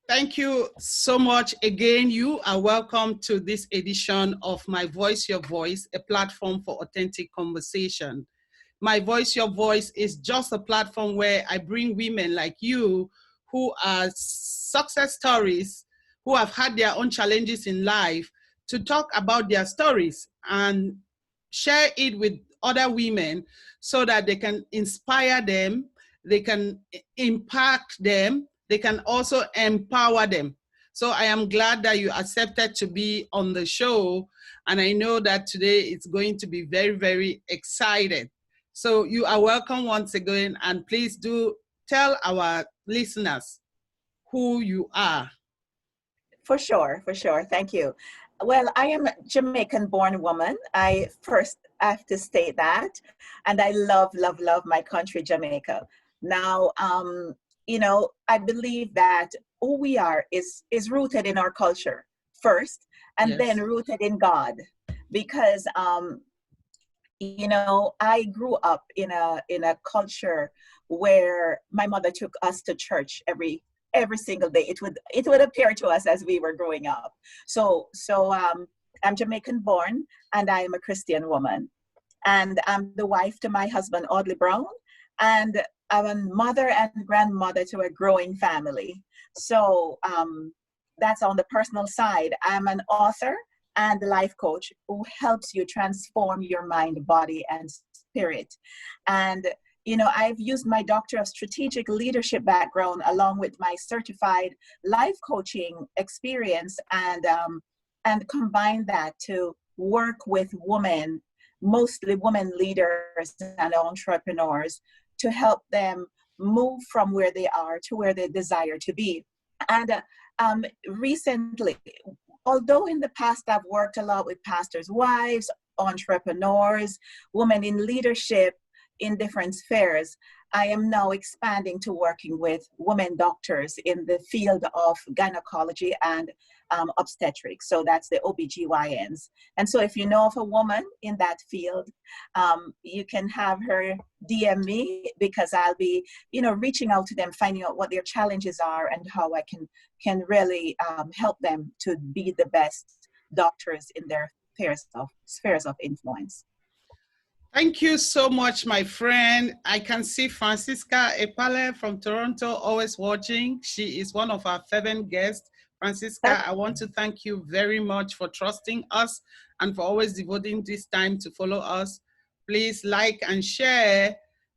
Thank you so much again. You are welcome to this edition of My Voice, Your Voice, a platform for authentic conversation. My Voice, Your Voice is just a platform where I bring women like you who are success stories, who have had their own challenges in life, to talk about their stories and share it with other women so that they can inspire them, they can impact them, they can also empower them. So I am glad that you accepted to be on the show. And I know that today it's going to be very, very exciting. So you are welcome once again. And please do tell our listeners who you are. For sure, for sure. Thank you. Well, I am a Jamaican-born woman. I first have to state that. And I love, love, love my country, Jamaica. Now, I believe that who we are is rooted in our culture first, and then Yes. rooted in God. Because, I grew up in a culture where my mother took us to church every single day. It would appear to us as we were growing up. So I'm Jamaican born, and I am a Christian woman, and I'm the wife to my husband Audley Brown, and I'm a mother and grandmother to a growing family. So that's on the personal side. I'm an author and life coach who helps you transform your mind, body, and spirit. And I've used my Doctor of Strategic Leadership background along with my certified life coaching experience and combine that to work with women, mostly women leaders and entrepreneurs, to help them move from where they are to where they desire to be. And recently, although in the past I've worked a lot with pastors' wives, entrepreneurs, women in leadership, in different spheres, I am now expanding to working with women doctors in the field of gynecology and obstetrics. So that's the OBGYNs. And so if you know of a woman in that field, you can have her DM me, because I'll be, reaching out to them, finding out what their challenges are and how I can really help them to be the best doctors in their spheres of influence. Thank you so much, my friend. I can see Francisca Epale from Toronto always watching. She is one of our fervent guests. Francisca, I want to thank you very much for trusting us and for always devoting this time to follow us. Please like and share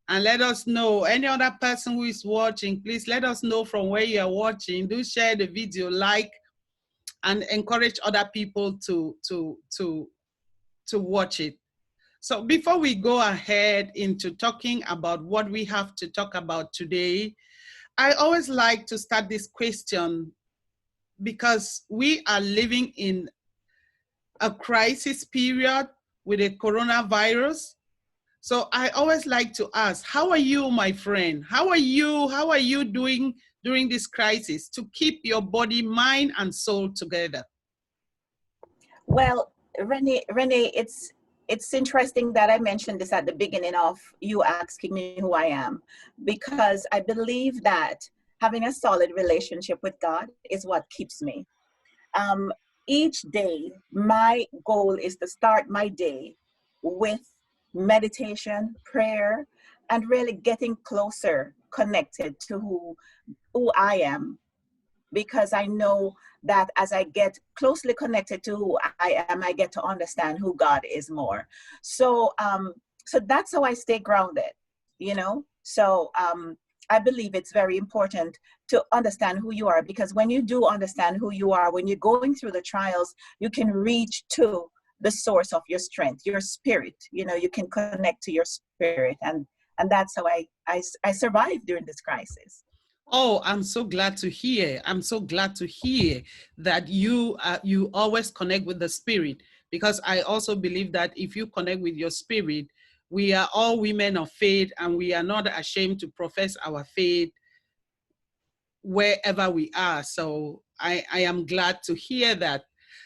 and let us know. Any other person who is watching, please let us know from where you are watching. Do share the video, like, and encourage other people to watch it. So before we go ahead into talking about what we have to talk about today, I always like to start this question because we are living in a crisis period with the coronavirus. So I always like to ask, how are you, my friend? How are you doing during this crisis to keep your body, mind, and soul together? Well, Renee, it's interesting that I mentioned this at the beginning of you asking me who I am, because I believe that having a solid relationship with God is what keeps me. Each day, my goal is to start my day with meditation, prayer, and really getting closer connected to who I am, because I know that as I get closely connected to who I am, I get to understand who God is more. So that's how I stay grounded, So I believe it's very important to understand who you are, because when you do understand who you are, when you're going through the trials, you can reach to the source of your strength, your spirit. You can connect to your spirit, and that's how I survived during this crisis. Oh, I'm so glad to hear. I'm so glad to hear that you always connect with the spirit, because I also believe that if you connect with your spirit, we are all women of faith, and we are not ashamed to profess our faith wherever we are. So I am glad to hear that.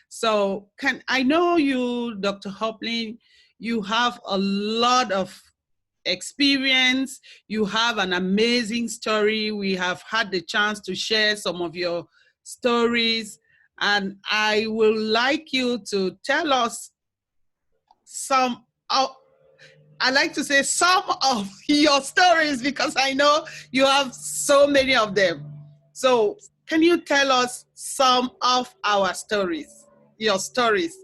So I know you, Dr. Hopelyn, you have a lot of experience. You have an amazing story. We have had the chance to share some of your stories, and I would like you to tell us some of, I like to say some of your stories because I know you have so many of them. So can you tell us some of our stories, your stories,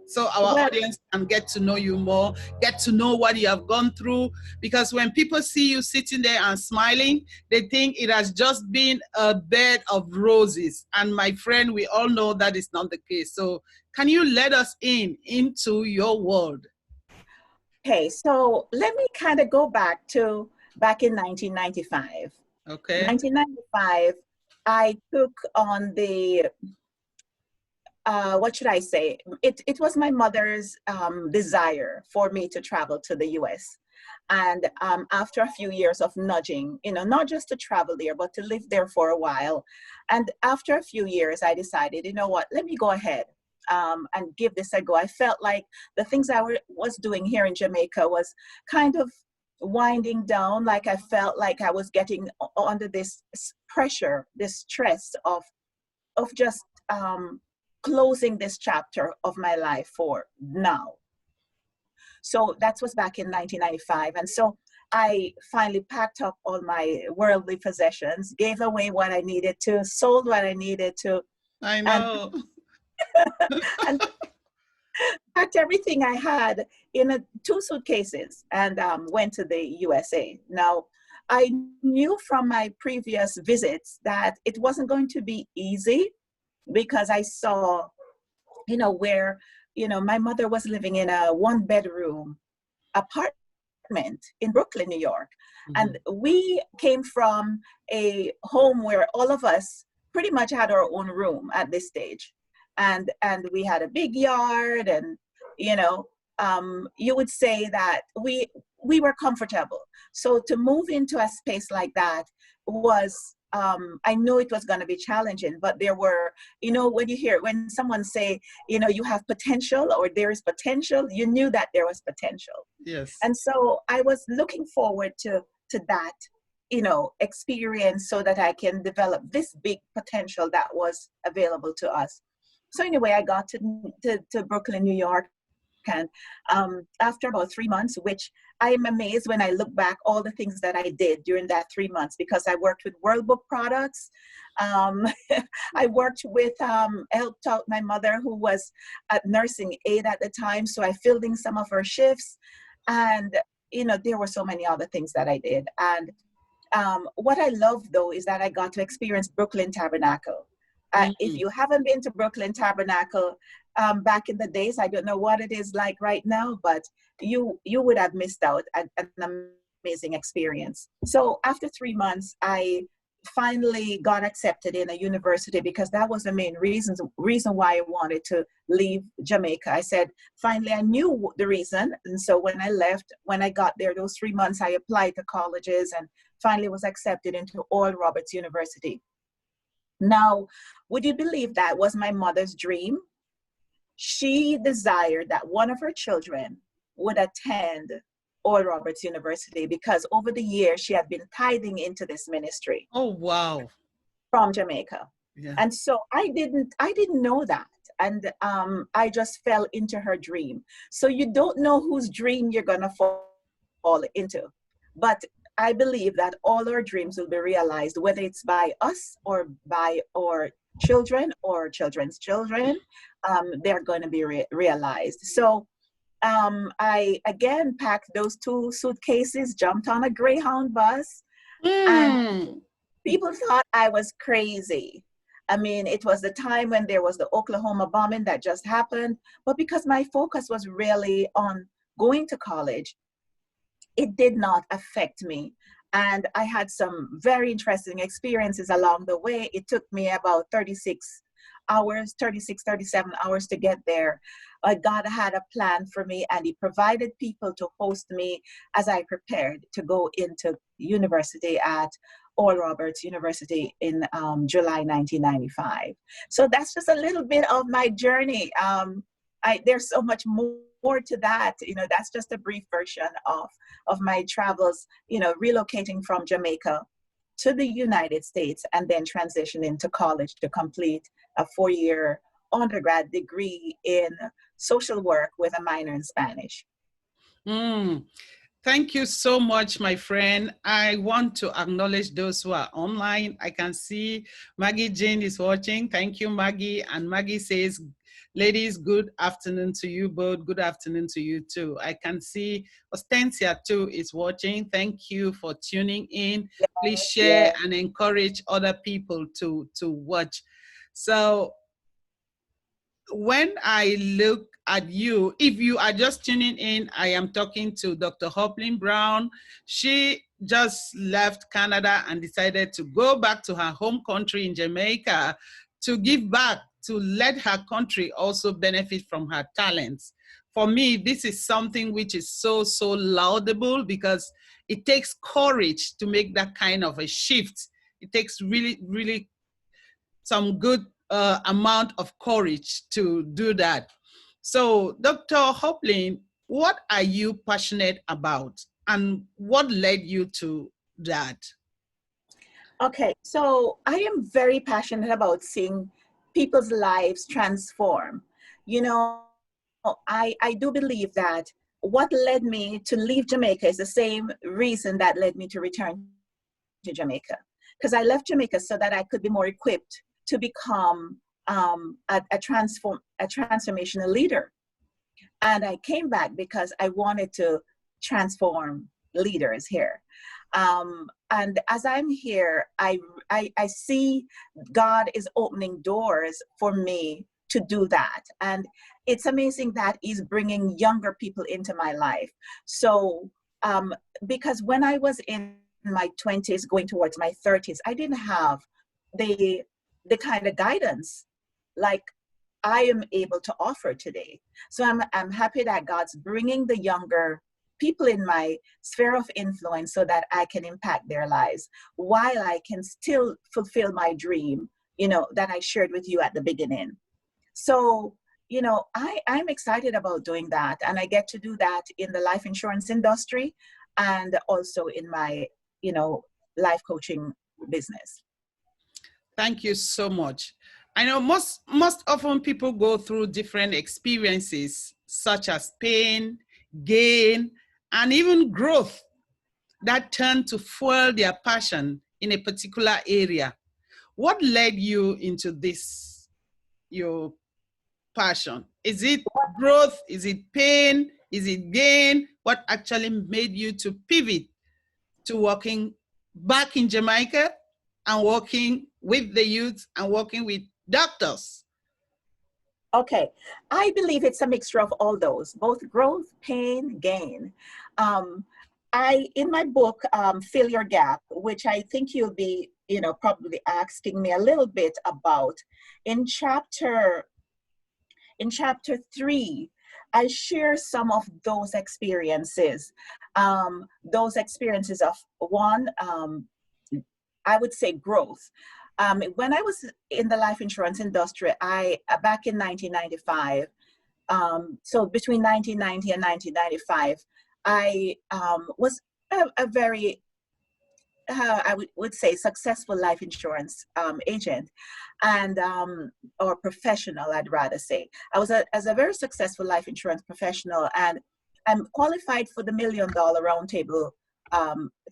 so our Well, audience can get to know you more, get to know what you have gone through? Because when people see you sitting there and smiling, they think it has just been a bed of roses. And my friend, we all know that is not the case. So can you let us into your world? okay, so let me kind of go back in 1995. Okay. 1995, I took on the what should I say? It was my mother's desire for me to travel to the US. And after a few years of nudging, not just to travel there, but to live there for a while. And after a few years, I decided, you know what, let me go ahead and give this a go. I felt like the things I was doing here in Jamaica was kind of winding down. Like I felt like I was getting under this pressure, this stress of just closing this chapter of my life for now. So that was back in 1995. And so I finally packed up all my worldly possessions, gave away what I needed to, sold what I needed to, I and, know. and packed everything I had in two suitcases and went to the USA. Now, I knew from my previous visits that it wasn't going to be easy because I saw, where, my mother was living in a one-bedroom apartment in Brooklyn, New York. Mhm. And we came from a home where all of us pretty much had our own room at this stage. And we had a big yard, and, you would say that we were comfortable. So to move into a space like that was, I knew it was going to be challenging, but there were, when someone say, you have potential or there is potential, you knew that there was potential. Yes. And so I was looking forward to that, experience so that I can develop this big potential that was available to us. So anyway, I got to Brooklyn, New York. And after about 3 months, which I am amazed when I look back all the things that I did during that 3 months, because I worked with World Book products. I worked with, helped out my mother who was at nursing aid at the time. So I filled in some of her shifts, and, there were so many other things that I did. And what I love though, is that I got to experience Brooklyn Tabernacle. If you haven't been to Brooklyn Tabernacle, back in the days, I don't know what it is like right now, but you would have missed out an amazing experience. So after 3 months, I finally got accepted in a university, because that was the main reason why I wanted to leave Jamaica. I said, finally, I knew the reason. And so when I left, when I got there, those 3 months, I applied to colleges and finally was accepted into Oral Roberts University. Now, would you believe that was my mother's dream? She desired that one of her children would attend Oral Roberts University, because over the years she had been tithing into this ministry. Oh, wow. From Jamaica. Yeah. And so I didn't know that. And I just fell into her dream. So you don't know whose dream you're going to fall into. But I believe that all our dreams will be realized, whether it's by us or by our children or children's children. They're going to be realized. So I again packed those 2 suitcases, jumped on a Greyhound bus, and people thought I was crazy. I mean, it was the time when there was the Oklahoma bombing that just happened, but because my focus was really on going to college, it did not affect me. And I had some very interesting experiences along the way. It took me about 36, 37 hours to get there. God had a plan for me, and He provided people to host me as I prepared to go into university at Oral Roberts University in July 1995. So that's just a little bit of my journey. There's so much more to that. That's just a brief version of my travels, relocating from Jamaica to the United States and then transitioned into college to complete a 4-year undergrad degree in social work with a minor in Spanish. Mm. Thank you so much, my friend. I want to acknowledge those who are online. I can see Maggie Jane is watching. Thank you, Maggie. And Maggie says, ladies, good afternoon to you both. Good afternoon to you too. I can see Ostensia too is watching. Thank you for tuning in. Please share Yeah. and encourage other people to watch. So when I look at you, if you are just tuning in, I am talking to Dr. Hopelyn Brown. She just left Canada and decided to go back to her home country in Jamaica to give back, to let her country also benefit from her talents. For me, this is something which is so, so laudable because it takes courage to make that kind of a shift. It takes really, really some good amount of courage to do that. So, Dr. Hopelyn, what are you passionate about and what led you to that? Okay, so I am very passionate about seeing people's lives transform. You know, I do believe that what led me to leave Jamaica is the same reason that led me to return to Jamaica. Because I left Jamaica so that I could be more equipped to become a transformational leader. And I came back because I wanted to transform leaders here. And as I'm here, I see God is opening doors for me to do that. And it's amazing that He's bringing younger people into my life. So, because when I was in my 20s, going towards my 30s, I didn't have the kind of guidance like I am able to offer today. So I'm happy that God's bringing the younger people in my sphere of influence so that I can impact their lives while I can still fulfill my dream, you know, that I shared with you at the beginning. So, you know, I'm excited about doing that. And I get to do that in the life insurance industry and also in my, you know, life coaching business. Thank you so much. I know most often people go through different experiences such as pain, gain, and even growth that turn to fuel their passion in a particular area. What led you into this, your passion? Is it growth? Is it pain? Is it gain? What actually made you to pivot to working back in Jamaica and working with the youth and working with doctors? Okay, I believe it's a mixture of all those, both growth, pain, gain. Um, in my book, Fill Your Gap, which I think you'll be, you know, probably asking me a little bit about, in chapter 3, I share some of those experiences of one, I would say growth. When I was in the life insurance industry, back in 1995, so between 1990 and 1995, I was a very, I would say, successful life insurance agent and or professional, I'd rather say. I was as a very successful life insurance professional, and I'm qualified for the $1 Million Roundtable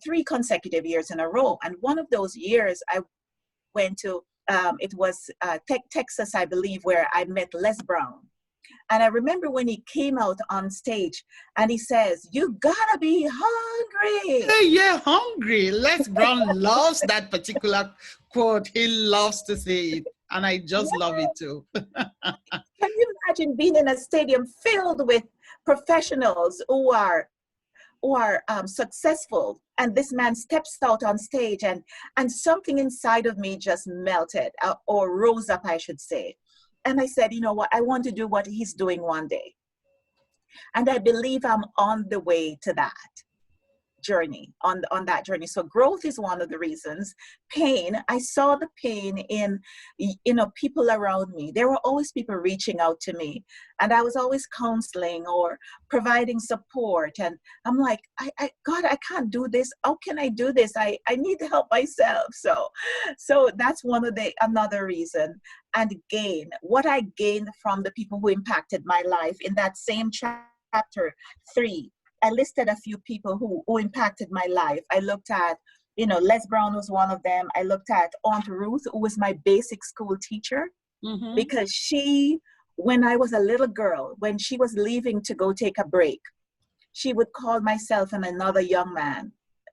3 consecutive years in a row. And one of those years, I went to, it was Texas, I believe, where I met Les Brown. And I remember when he came out on stage and he says, "You gotta be hungry." Hey, yeah, hungry. Les Brown loves that particular quote. He loves to say it. And I just love it too. Can you imagine being in a stadium filled with professionals who are successful, and this man steps out on stage, and something inside of me just melted or rose up, I should say. And I said, you know what, I want to do what he's doing one day. And I believe I'm on the way to that. journey, on that journey. So growth is one of the reasons. Pain, I saw the pain in, people around me. There were always people reaching out to me, and I was always counseling or providing support. And I'm like, God, I can't do this. How can I do this? I need to help myself. So that's another reason. And gain, what I gained from the people who impacted my life in that same chapter 3. I listed a few people who impacted my life. I looked at, Les Brown was one of them. I looked at Aunt Ruth, who was my basic school teacher, because she, when I was a little girl, when she was leaving to go take a break, she would call myself and another young man.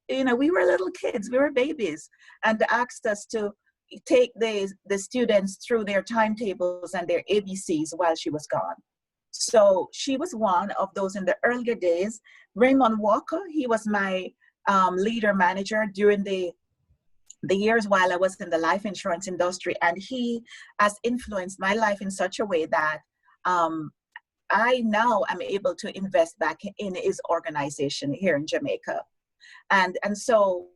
We were little kids, we were babies, and asked us to take the students through their timetables and their ABCs while she was gone. So she was one of those in the earlier days. Raymond Walker, he was my leader manager during the years while I was in the life insurance industry, and he has influenced my life in such a way that I now am able to invest back in his organization here in Jamaica. And so,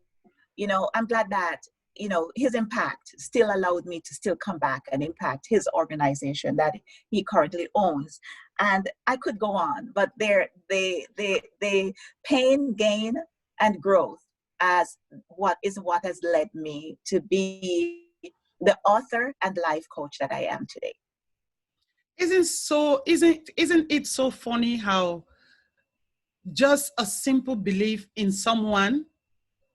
I'm glad that, his impact still allowed me to still come back and impact his organization that he currently owns. And I could go on, but the pain, gain, and growth as what has led me to be the author and life coach that I am today. Isn't it so funny how just a simple belief in someone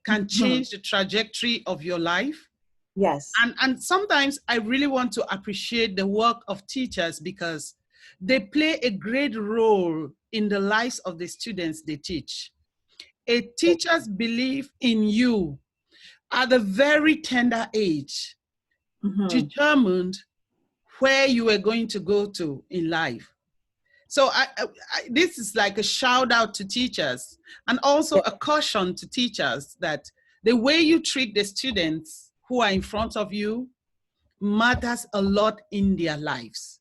can change the trajectory of your life? Yes. And sometimes I really want to appreciate the work of teachers, because they play a great role in the lives of the students they teach. A teacher's belief in you at a very tender age determined where you were going to go to in life. So this is like a shout out to teachers, and also a caution to teachers that the way you treat the students who are in front of you matters a lot in their lives.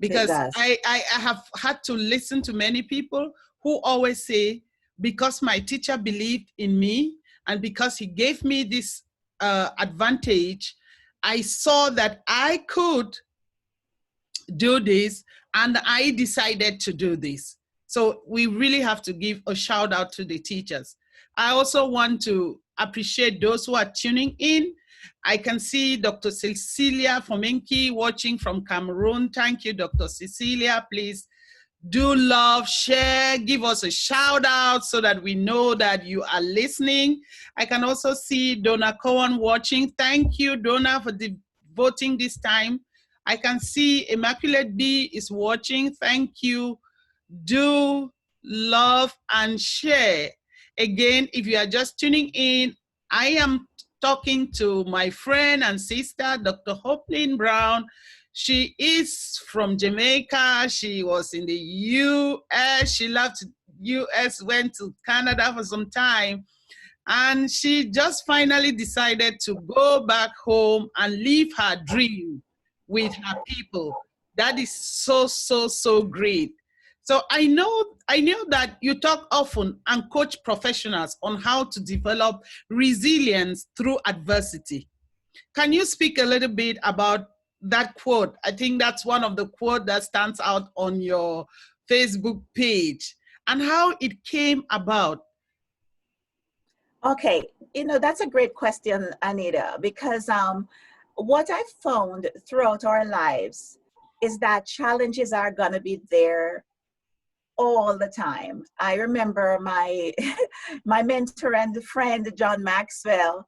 Because I have had to listen to many people who always say, because my teacher believed in me and because he gave me this advantage, I saw that I could do this and I decided to do this. So we really have to give a shout out to the teachers. I also want to appreciate those who are tuning in. I can see Dr. Cecilia Fomenki watching from Cameroon. Thank you, Dr. Cecilia. Please do love, share, give us a shout out so that we know that you are listening. I can also see Donna Cohen watching. Thank you, Donna, for devoting this time. I can see Immaculate B is watching. Thank you. Do love and share. Again, if you are just tuning in, I am talking to my friend and sister, Dr. Hopelyn Brown. She is from Jamaica. She was in the US. She left US, went to Canada for some time. And she just finally decided to go back home and live her dream with her people. That is so, so, so great. So I know that you talk often and coach professionals on how to develop resilience through adversity. Can you speak a little bit about that quote? I think that's one of the quotes that stands out on your Facebook page, and how it came about. Okay, that's a great question, Anita, because what I found throughout our lives is that challenges are going to be there all the time. I remember my my mentor and friend, John Maxwell.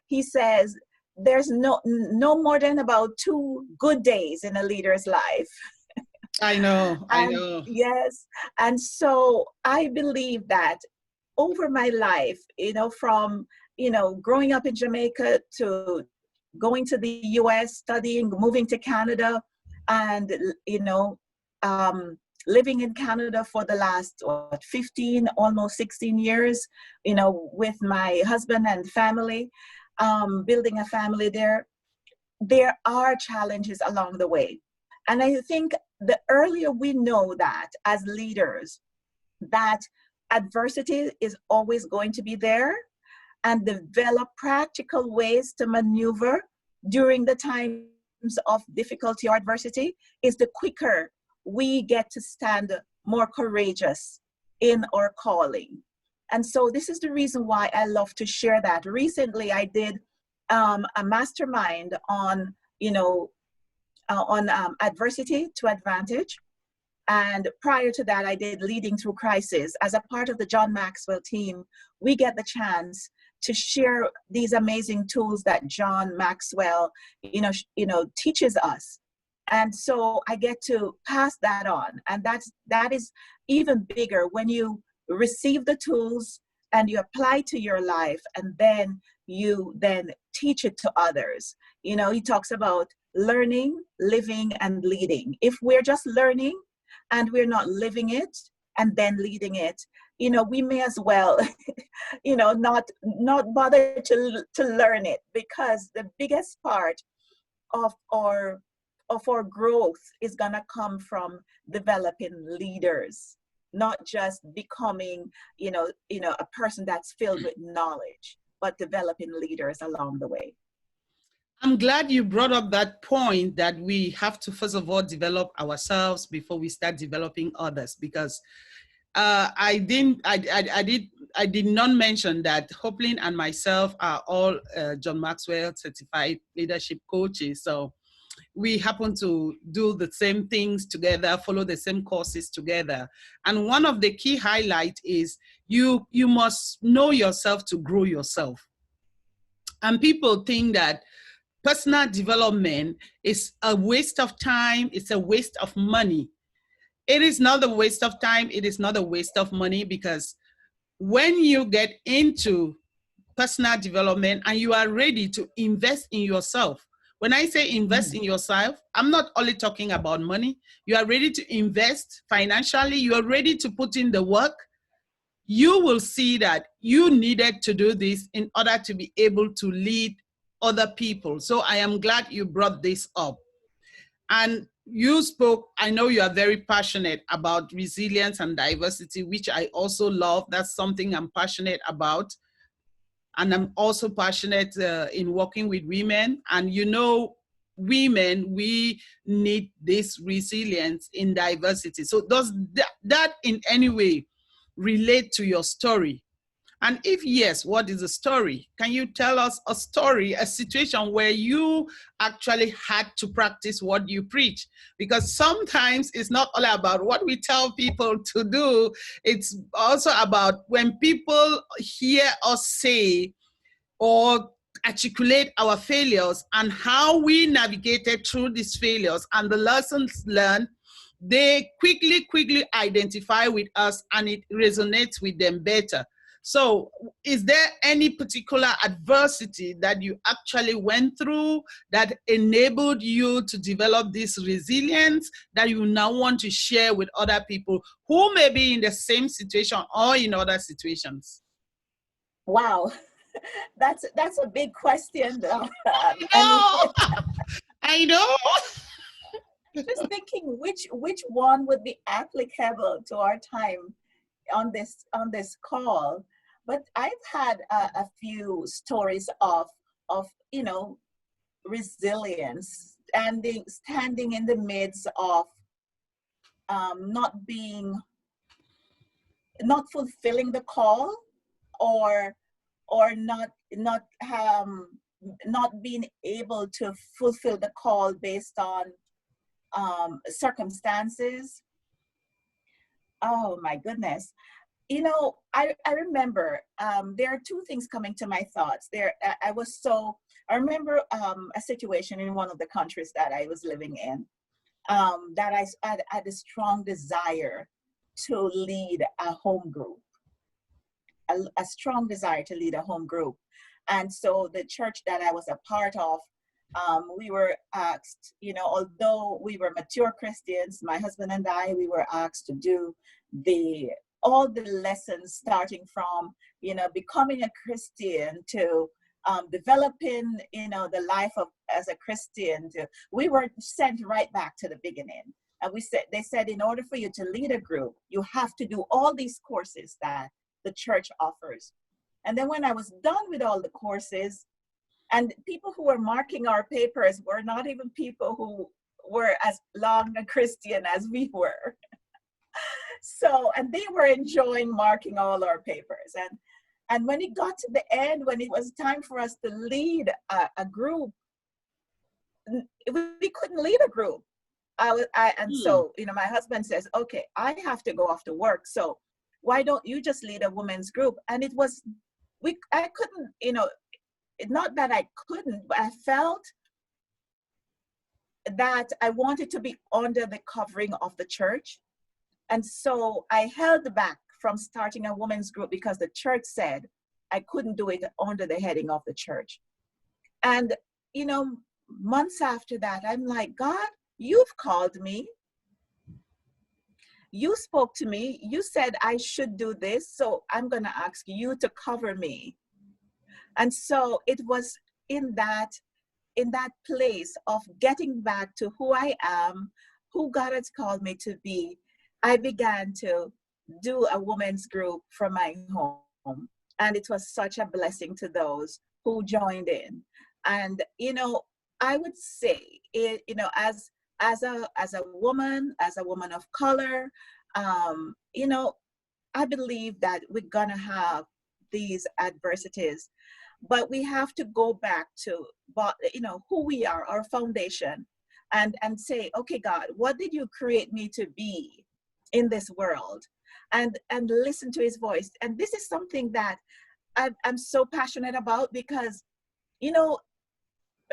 He says, there's no more than about 2 good days in a leader's life. I know. Yes. And so I believe that over my life, from, growing up in Jamaica to going to the US, studying, moving to Canada, and, living in Canada for the last 15, almost 16 years, with my husband and family, building a family there. There are challenges along the way. And I think the earlier we know that as leaders, that adversity is always going to be there, and develop practical ways to maneuver during the times of difficulty or adversity, is the quicker we get to stand more courageous in our calling. And so this is the reason why I love to share that. Recently, I did a mastermind on, adversity to advantage. And prior to that, I did Leading Through Crisis. As a part of the John Maxwell team, we get the chance to share these amazing tools that John Maxwell, teaches us. And so I get to pass that on. And that is even bigger when you receive the tools and you apply to your life, and then you then teach it to others. He talks about learning, living, and leading. If we're just learning and we're not living it and then leading it, we may as well, not bother to learn it, because the biggest part of our growth is gonna come from developing leaders, not just becoming, a person that's filled with knowledge, but developing leaders along the way. I'm glad you brought up that point, that we have to first of all develop ourselves before we start developing others, because I did not mention that Hopelyn and myself are all John Maxwell certified leadership coaches. So we happen to do the same things together, follow the same courses together. And one of the key highlights is you must know yourself to grow yourself. And people think that personal development is a waste of time, it's a waste of money. It is not a waste of time, it is not a waste of money, because when you get into personal development and you are ready to invest in yourself, when I say invest in yourself, I'm not only talking about money. You are ready to invest financially, you are ready to put in the work. You will see that you needed to do this in order to be able to lead other people. So I am glad you brought this up. And you spoke, I know you are very passionate about resilience and diversity, which I also love. That's something I'm passionate about. And I'm also passionate in working with women. And women, we need this resilience in diversity. So does that in any way relate to your story? And if yes, what is the story? Can you tell us a story, a situation where you actually had to practice what you preach? Because sometimes it's not only about what we tell people to do, it's also about when people hear us say or articulate our failures and how we navigated through these failures and the lessons learned, they quickly identify with us and it resonates with them better. So is there any particular adversity that you actually went through that enabled you to develop this resilience that you now want to share with other people who may be in the same situation or in other situations? Wow, that's a big question. I know. Just thinking which one would be applicable to our time on this call. But I've had a few stories of resilience, standing in the midst of not fulfilling the call, or not being able to fulfill the call based on circumstances. Oh my goodness. I remember there are two things coming to my thoughts. I remember a situation in one of the countries that I was living in, that I had a strong desire to lead a home group, a strong desire to lead a home group. And so the church that I was a part of, we were asked, although we were mature Christians, my husband and I, we were asked to do all the lessons, starting from, becoming a Christian to developing, the life as a Christian. We were sent right back to the beginning. And they said, in order for you to lead a group, you have to do all these courses that the church offers. And then when I was done with all the courses, and people who were marking our papers were not even people who were as long a Christian as we were. So, and they were enjoying marking all our papers. And when it got to the end, when it was time for us to lead a group, we couldn't lead a group. So, you know, my husband says, okay, I have to go off to work. So why don't you just lead a women's group? And it was, I couldn't, you know, not that I couldn't, but I felt that I wanted to be under the covering of the church. And so I held back from starting a women's group because the church said I couldn't do it under the heading of the church. And, you know, months after that, I'm like, God, you've called me. You spoke to me. You said I should do this. So I'm going to ask you to cover me. And so it was in that place of getting back to who I am, who God has called me to be, I began to do a women's group from my home. And it was such a blessing to those who joined in. And, you know, I would say, you know, as a woman of color, you know, I believe that we're gonna have these adversities, but we have to go back to, you know, who we are, our foundation, and say, okay, God, what did you create me to be in this world? And listen to his voice. And this is something that I'm so passionate about, because, you know,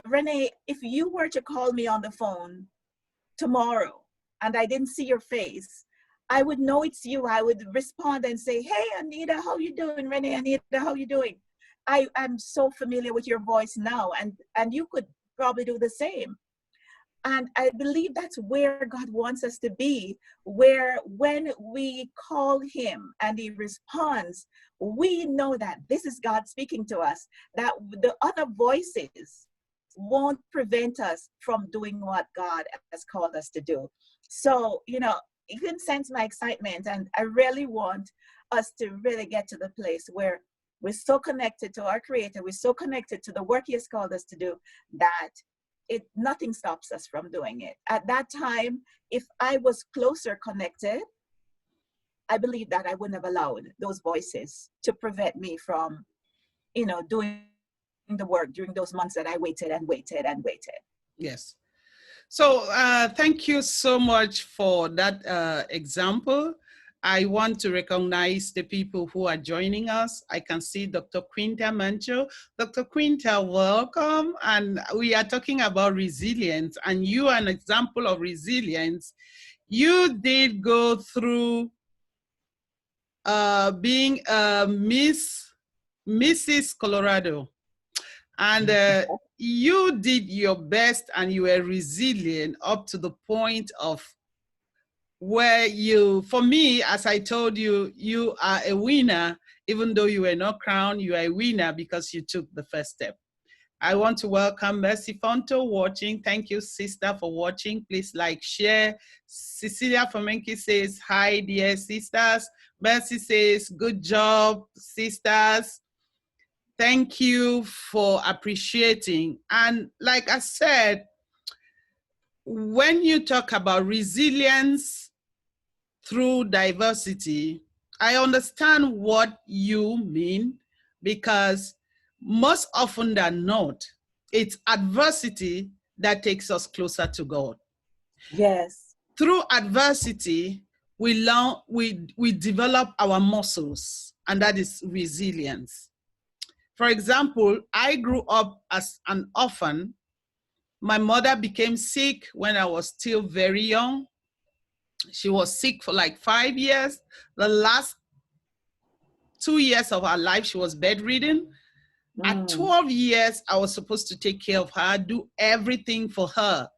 Renee, if you were to call me on the phone tomorrow and I didn't see your face, I would know it's you. I would respond and say, hey, Anita, how you doing? Renee, Anita, how you doing? I'm so familiar with your voice now, and you could probably do the same. And I believe that's where God wants us to be, where when we call him and he responds, we know that this is God speaking to us, that the other voices won't prevent us from doing what God has called us to do. So, you know, you can sense my excitement, and I really want us to really get to the place where we're so connected to our Creator, we're so connected to the work he has called us to do, that nothing stops us from doing it. At that time, if I was closer connected, I believe that I wouldn't have allowed those voices to prevent me from, you know, doing the work during those months that I waited and waited and waited. Yes. So thank you so much for that example. I want to recognize the people who are joining us. I can see Dr. Quinta Mancho. Dr. Quinta, welcome. And we are talking about resilience, and you are an example of resilience. You did go through being a Mrs. Colorado. And you did your best, and you were resilient up to the point of where you, for me, as I told you, you are a winner. Even though you were not crowned, you are a winner because you took the first step. I want to welcome Mercy Fonto watching. Thank you, sister, for watching. Please like, share. Cecilia Fomenki says, hi, dear sisters. Mercy says, good job, sisters. Thank you for appreciating. And like I said, when you talk about resilience through diversity, I understand what you mean, because most often than not, it's adversity that takes us closer to God. Yes. Through adversity, we learn, we develop our muscles, and that is resilience. For example, I grew up as an orphan. My mother became sick when I was still very young. She was sick for like 5 years. The last 2 years of her life, she was bedridden. At 12 years, I was supposed to take care of her, do everything for her.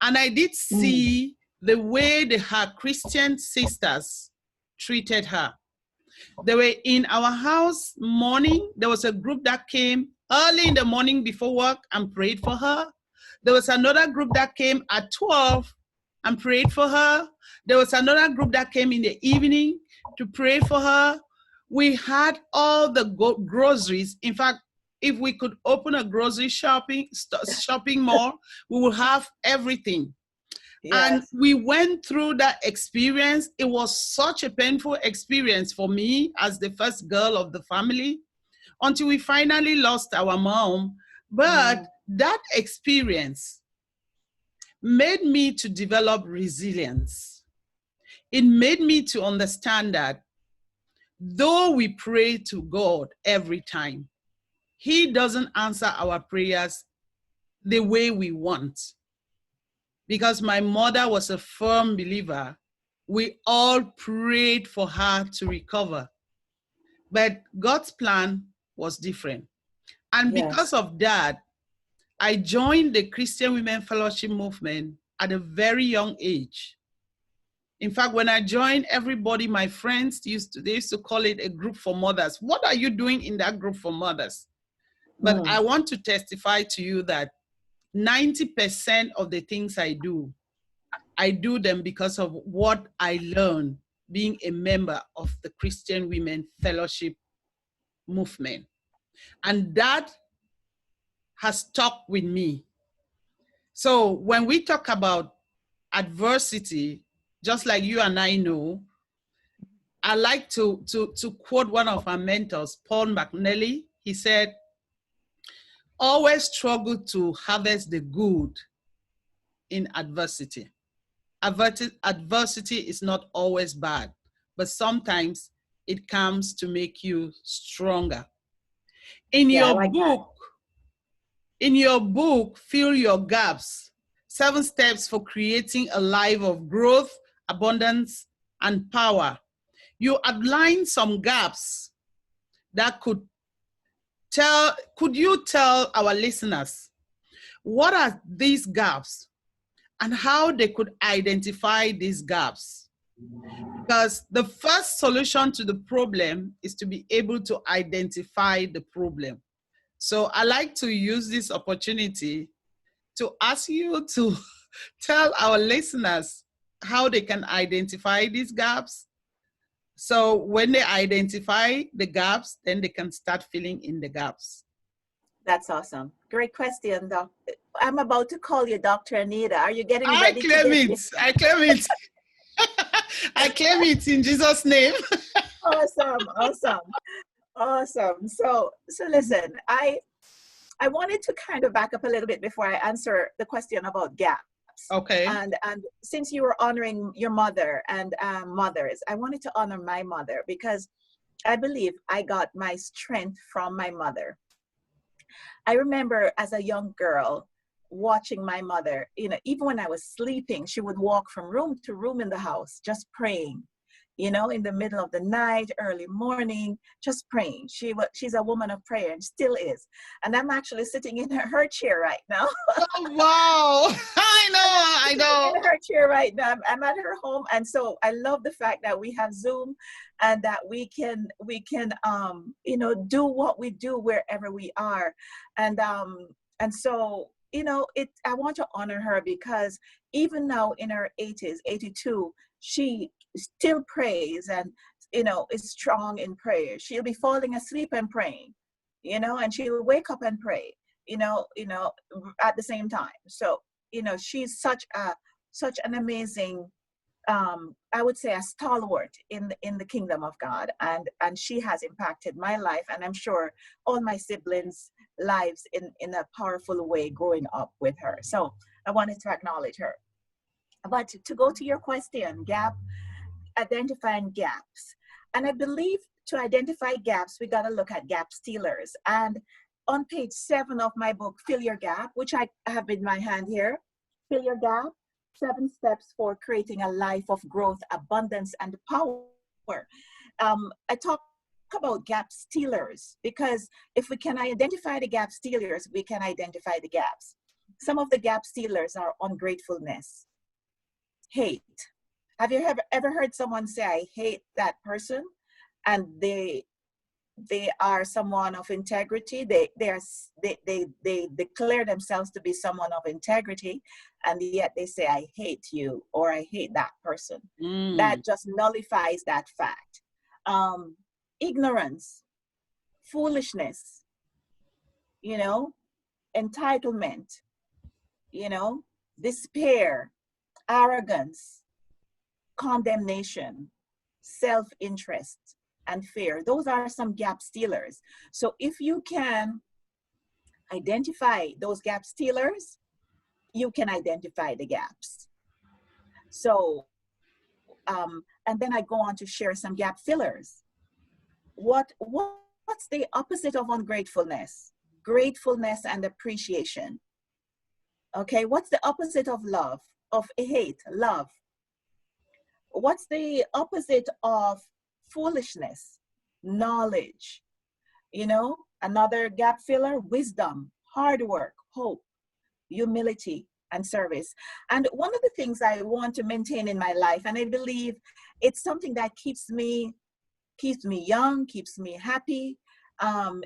And I did see the way her Christian sisters treated her. They were in our house morning. There was a group that came early in the morning before work and prayed for her. There was another group that came at 12 and prayed for her. There was another group that came in the evening to pray for her. We had all the groceries. In fact, if we could open a grocery shopping mall, we would have everything. Yes. And we went through that experience. It was such a painful experience for me as the first girl of the family until we finally lost our mom. But that experience made me to develop resilience. It made me to understand that though we pray to God every time, He doesn't answer our prayers the way we want. Because my mother was a firm believer, we all prayed for her to recover. But God's plan was different. And because of that, I joined the Christian Women Fellowship movement at a very young age. In fact, when I joined, everybody, my friends, they used to call it a group for mothers. What are you doing in that group for mothers? But I want to testify to you that 90% of the things I do them because of what I learned being a member of the Christian Women Fellowship movement. And that has stuck with me. So when we talk about adversity, just like you and I know, I like to quote one of our mentors, Paul McNally. He said, always struggle to harvest the good in adversity. Adversity is not always bad, but sometimes it comes to make you stronger. In your book, Fill Your Gaps, 7 Steps for Creating a Life of Growth, Abundance, and Power, you outline some gaps that could you tell our listeners what are these gaps and how they could identify these gaps? Because the first solution to the problem is to be able to identify the problem. So I like to use this opportunity to ask you to tell our listeners how they can identify these gaps. So when they identify the gaps, then they can start filling in the gaps. That's awesome. Great question, Doc. I'm about to call you Dr. Anita. Are you getting ready? I claim it. I claim it in Jesus' name. Awesome. So listen, I wanted to kind of back up a little bit before I answer the question about gaps. Okay. And since you were honoring your mother and mothers, I wanted to honor my mother because I believe I got my strength from my mother. I remember as a young girl watching my mother, even when I was sleeping, she would walk from room to room in the house, just praying, in the middle of the night, early morning, just praying. She's a woman of prayer and still is. And I'm actually sitting in her chair right now. Oh, wow. I know. In her chair right now. I'm at her home. And so I love the fact that we have Zoom and that we can do what we do wherever we are. And so, I want to honor her because even now in her 80s, 82, she still prays and, is strong in prayer. She'll be falling asleep and praying, and she'll wake up and pray, at the same time. So, she's such an amazing, I would say a stalwart in the kingdom of God. And she has impacted my life. And I'm sure all my siblings' lives in a powerful way growing up with her. So I wanted to acknowledge her. But to go to your question, identifying gaps. And I believe to identify gaps, we got to look at gap stealers. And on page 7 of my book, Fill Your Gap, which I have in my hand here, Fill Your Gap, 7 Steps for Creating a Life of Growth, Abundance, and Power. I talk about gap stealers because if we can identify the gap stealers, we can identify the gaps. Some of the gap stealers are ungratefulness, hate. Have you ever heard someone say, I hate that person? And they they are someone of integrity. They declare themselves to be someone of integrity, and yet they say, I hate you, or I hate that person. That just nullifies that fact. Ignorance, foolishness, entitlement, despair, arrogance, condemnation, self-interest, and fear. Those are some gap stealers. So if you can identify those gap stealers, you can identify the gaps. So, and then I go on to share some gap fillers. What's the opposite of ungratefulness? Gratefulness and appreciation. Okay, what's the opposite of love? Of hate, love. What's the opposite of foolishness? Knowledge. Another gap filler, wisdom, hard work, hope, humility, and service. And one of the things I want to maintain in my life, and I believe it's something that keeps me young, keeps me happy,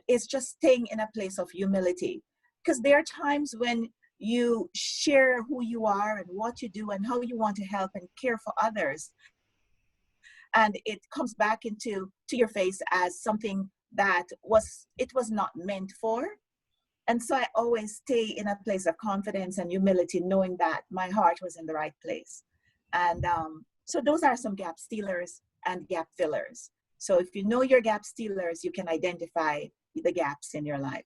is just staying in a place of humility. Because there are times when you share who you are and what you do and how you want to help and care for others, and it comes back to your face as something that was not meant for. And so I always stay in a place of confidence and humility, knowing that my heart was in the right place. And so those are some gap stealers and gap fillers. So if you know your gap stealers, you can identify the gaps in your life.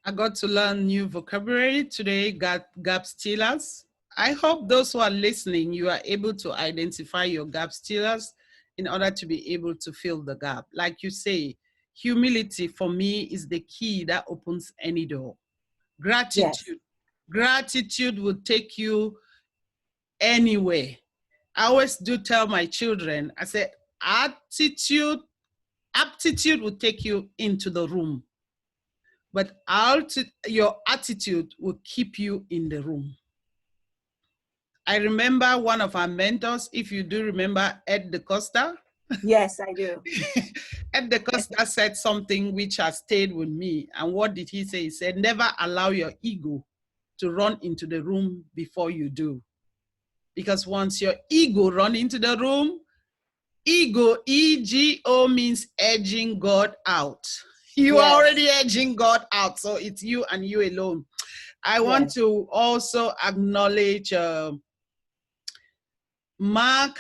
I got to learn new vocabulary today, gap stealers. I hope those who are listening, you are able to identify your gap stealers in order to be able to fill the gap. Like you say, humility for me is the key that opens any door. Gratitude. Yes. Gratitude will take you anywhere. I always do tell my children, I say, aptitude will take you into the room, but your attitude will keep you in the room. I remember one of our mentors, if you do remember, Ed DeCosta. Yes, I do. Ed DeCosta said something which has stayed with me. And what did he say? He said, never allow your ego to run into the room before you do. Because once your ego run into the room, ego, E-G-O, means edging God out. You are already edging God out. So it's you and you alone. I want to also acknowledge Mark.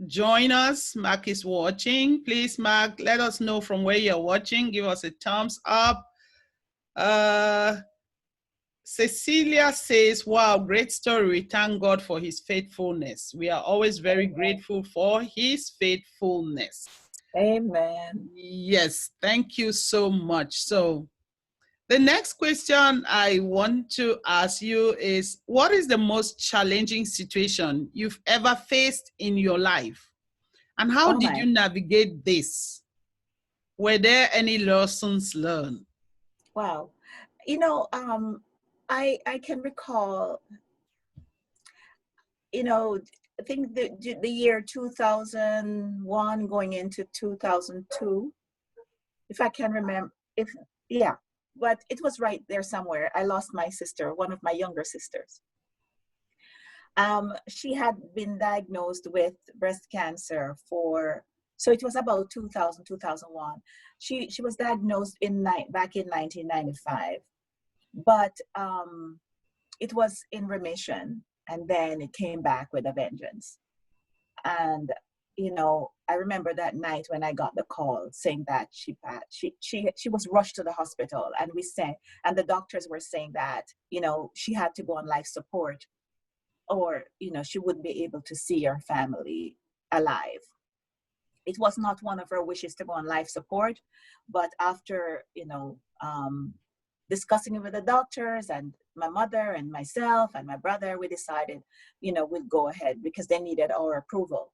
Join us. Mark is watching. Please, Mark, let us know from where you're watching. Give us a thumbs up. Cecilia says, wow, great story. We thank God for his faithfulness. We are always very grateful for his faithfulness. Amen. Yes, thank you so much. So the next question I want to ask you is, what is the most challenging situation you've ever faced in your life? And how did you navigate this? Were there any lessons learned? Wow. I can recall, I think the year 2001 going into 2002, if I can remember, but it was right there somewhere. I lost my sister, one of my younger sisters. She had been diagnosed with breast cancer so it was about 2000, 2001. She was diagnosed back in 1995, but it was in remission, and then it came back with a vengeance. And I remember that night when I got the call saying that she was rushed to the hospital, and the doctors were saying that she had to go on life support, or she wouldn't be able to see her family alive. It was not one of her wishes to go on life support, but after discussing it with the doctors and my mother and myself and my brother, we decided we'll go ahead, because they needed our approval,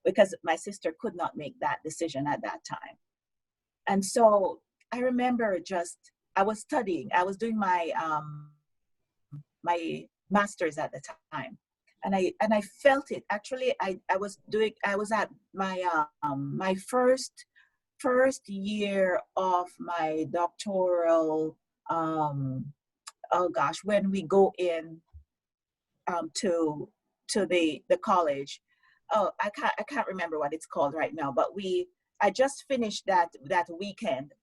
because my sister could not make that decision at that time. And so I remember I was studying, I was doing my my master's at the time, and I felt it. Actually, I was at my my first first year of my doctoral, oh gosh, when we go in to the college. Oh, I can't remember what it's called right now, but I just finished that weekend,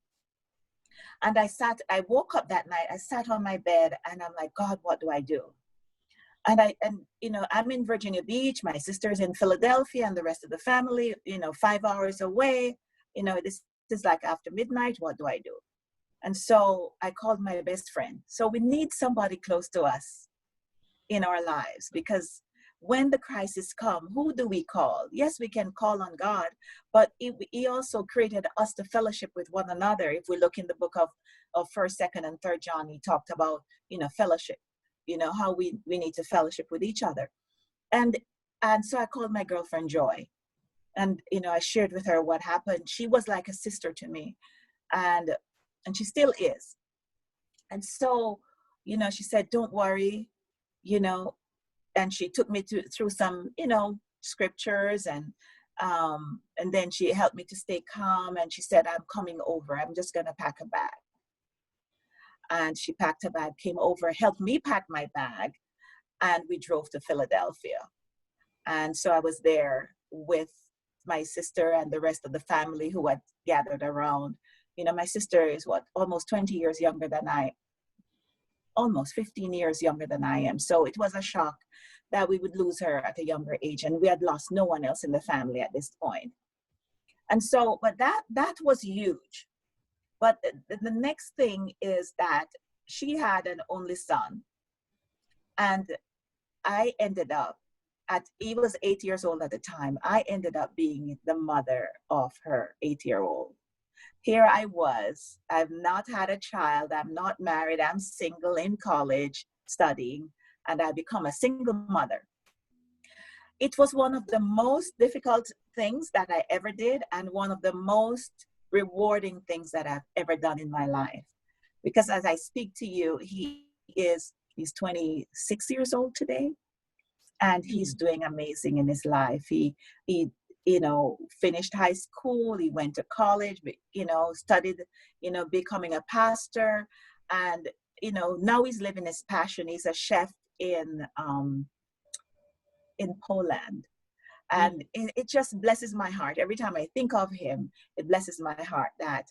and I woke up that night, I sat on my bed, and I'm like, God, what do I do? And I'm in Virginia Beach, my sister's in Philadelphia, and the rest of the family, 5 hours away. This is like after midnight. What do I do? And so I called my best friend. So we need somebody close to us in our lives, because when the crisis come, who do we call? Yes, we can call on God, but he also created us to fellowship with one another. If we look in the book of 1st, 2nd, and 3rd John, he talked about, fellowship, how we need to fellowship with each other. And so I called my girlfriend Joy, and, I shared with her what happened. She was like a sister to me, and she still is. And so, she said, don't worry, and she took me through some, scriptures, and then she helped me to stay calm. And she said, I'm coming over. I'm just going to pack a bag. And she packed a bag, came over, helped me pack my bag, and we drove to Philadelphia. And so I was there with my sister and the rest of the family who had gathered around. My sister is almost 20 years younger than almost 15 years younger than I am. So it was a shock that we would lose her at a younger age, and we had lost no one else in the family at this point. And so, but that was huge. But the next thing is that she had an only son, and I ended up he was 8 years old at the time. I ended up being the mother of her 8-year-old. Here I was, I've not had a child, I'm not married, I'm single, in college studying, and I become a single mother. It was one of the most difficult things that I ever did, and one of the most rewarding things that I've ever done in my life. Because as I speak to you, he's 26 years old today, and he's doing amazing in his life. He finished high school, he went to college, studied, becoming a pastor, and, now he's living his passion. He's a chef in Poland. And it just blesses my heart. Every time I think of him, it blesses my heart that,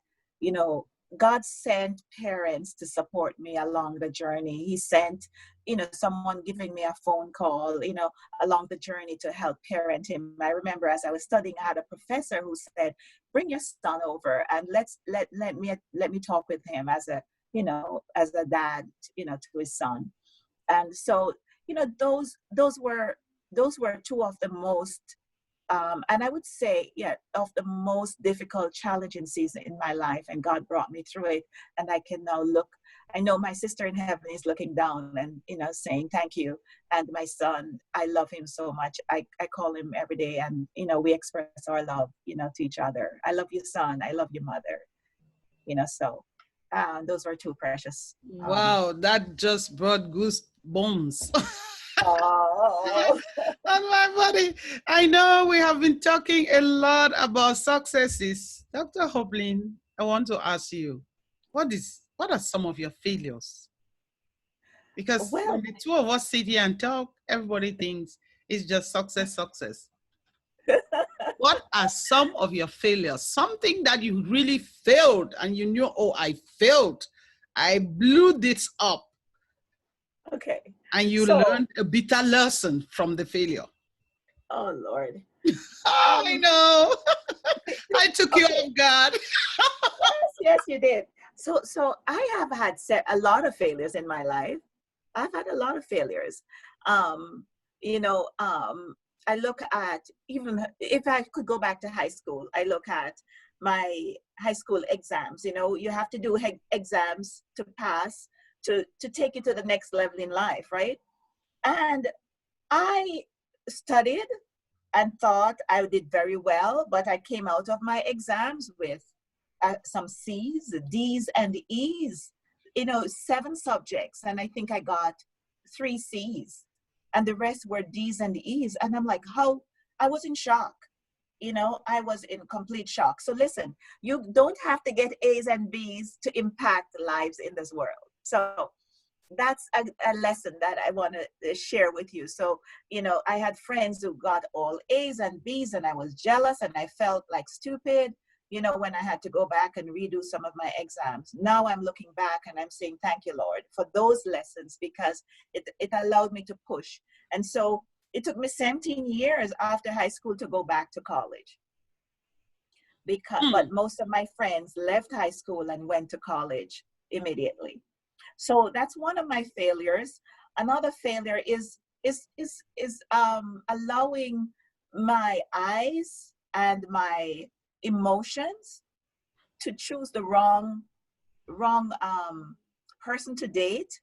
God sent parents to support me along the journey. He sent, someone giving me a phone call, along the journey to help parent him. I remember as I was studying, I had a professor who said, bring your son over and let me talk with him as a dad, to his son. And so, those were two of the most, and I would say, of the most difficult, challenging season in my life. And God brought me through it. And I can now I know my sister in heaven is looking down and, saying thank you. And my son, I love him so much. I call him every day, and, we express our love, to each other. I love you, son. I love you, mother. So those were two precious. Wow, that just brought goosebumps. Oh. On my body. I know we have been talking a lot about successes. Dr. Hopelyn, I want to ask you, what are some of your failures? Because when the two of us sit here and talk, everybody thinks it's just success. What are some of your failures? Something that you really failed and you knew, oh, I failed. I blew this up. Okay. And you learned a bitter lesson from the failure. Oh, Lord. I know. I took you off guard. Yes, you did. So I have had a lot of failures in my life. I've had a lot of failures. I look at, even if I could go back to high school, I look at my high school exams. You have to do exams to pass, to take you to the next level in life, right? And I studied and thought I did very well, but I came out of my exams with some C's, D's, and E's, 7 subjects. And I think I got 3 C's, and the rest were D's and E's. And I'm like, I was in shock. I was in complete shock. So listen, you don't have to get A's and B's to impact lives in this world. So that's a lesson that I want to share with you. So, I had friends who got all A's and B's, and I was jealous and I felt like stupid, when I had to go back and redo some of my exams. Now I'm looking back and I'm saying, thank you, Lord, for those lessons, because it allowed me to push. And so it took me 17 years after high school to go back to college. But most of my friends left high school and went to college immediately. So that's one of my failures. Another failure is allowing my eyes and my emotions to choose the wrong person to date.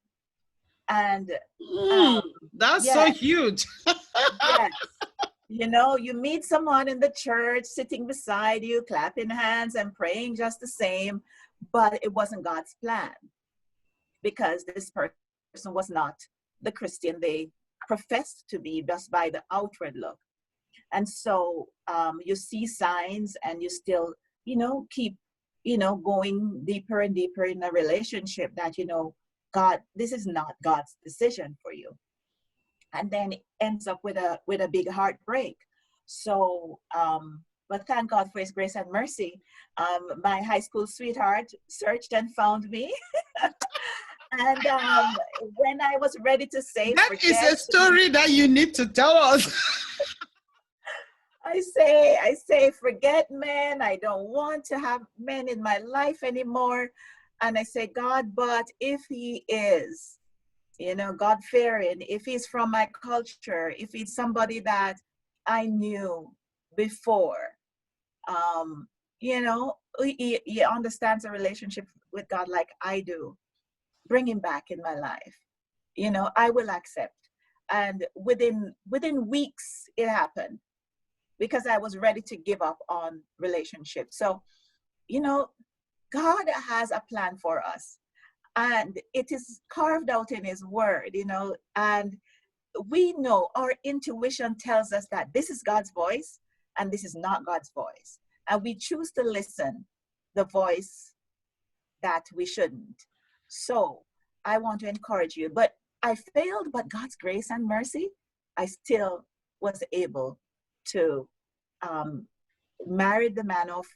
And that's yes, so huge. yes. You meet someone in the church sitting beside you, clapping hands and praying just the same, but it wasn't God's plan, because this person was not the Christian they professed to be just by the outward look. And so you see signs and you still, keep, going deeper and deeper in a relationship that, God, this is not God's decision for you. And then it ends up with a big heartbreak. So, but thank God for his grace and mercy. My high school sweetheart searched and found me. And when I was ready to say, that is a story that you need to tell us. I say, forget men. I don't want to have men in my life anymore. And I say, God, but if he is, God-fearing, if he's from my culture, if he's somebody that I knew before, he understands a relationship with God like I do, bring him back in my life. I will accept. And within weeks, it happened, because I was ready to give up on relationships. So, God has a plan for us, and it is carved out in his word, and we know, our intuition tells us that this is God's voice and this is not God's voice. And we choose to listen the voice that we shouldn't. So I want to encourage you, but I failed, but God's grace and mercy, I still was able to marry the man of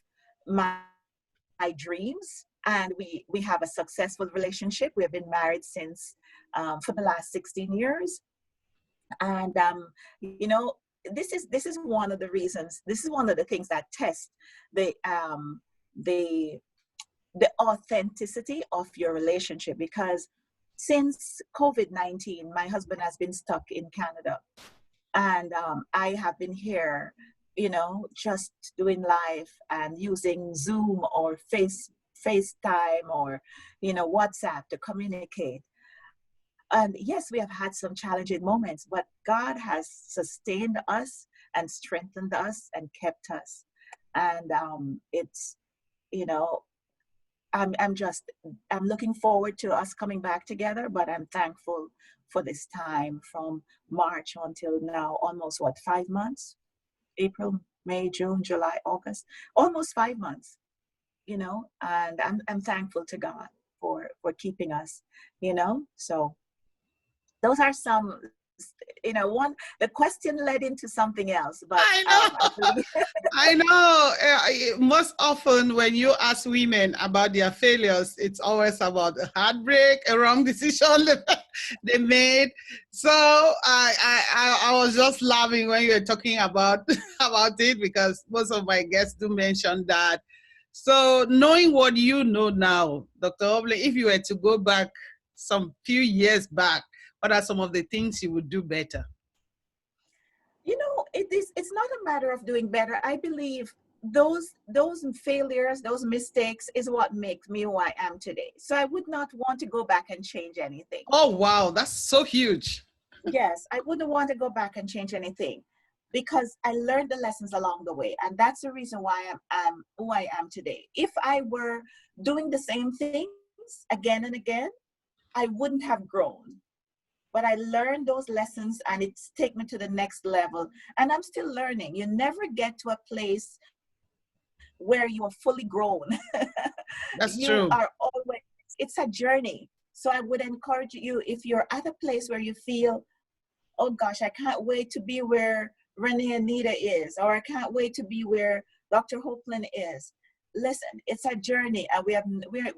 my dreams, and we have a successful relationship. We have been married since for the last 16 years, and this is one of the reasons. This is one of the things that test the authenticity of your relationship, because since COVID-19, my husband has been stuck in Canada, and I have been here, just doing life and using Zoom or FaceTime or, WhatsApp to communicate. And yes, we have had some challenging moments, but God has sustained us and strengthened us and kept us. And it's, I'm looking forward to us coming back together, but I'm thankful for this time from March until now, almost 5 months? April, May, June, July, August, almost 5 months, and I'm thankful to God for keeping us, so those are some, the question led into something else, but I know. I know. Most often when you ask women about their failures, it's always about a heartbreak, a wrong decision they made. So I was just laughing when you were talking about it, because most of my guests do mention that. So knowing what you know now, Dr. Hopelyn, if you were to go back some few years back, what are some of the things you would do better? It's not a matter of doing better. I believe those failures, those mistakes is what makes me who I am today. So I would not want to go back and change anything. Oh, wow. That's so huge. Yes, I wouldn't want to go back and change anything, because I learned the lessons along the way. And that's the reason why I'm who I am today. If I were doing the same things again and again, I wouldn't have grown. but I learned those lessons and it's taken me to the next level. And I'm still learning. You never get to a place where you are fully grown. That's You are true. always, it's a journey. So I would encourage you, if you're at a place where you feel, oh gosh, I can't wait to be where Renee Anita is, or I can't wait to be where Dr. Hopelyn is. Listen, it's a journey, and we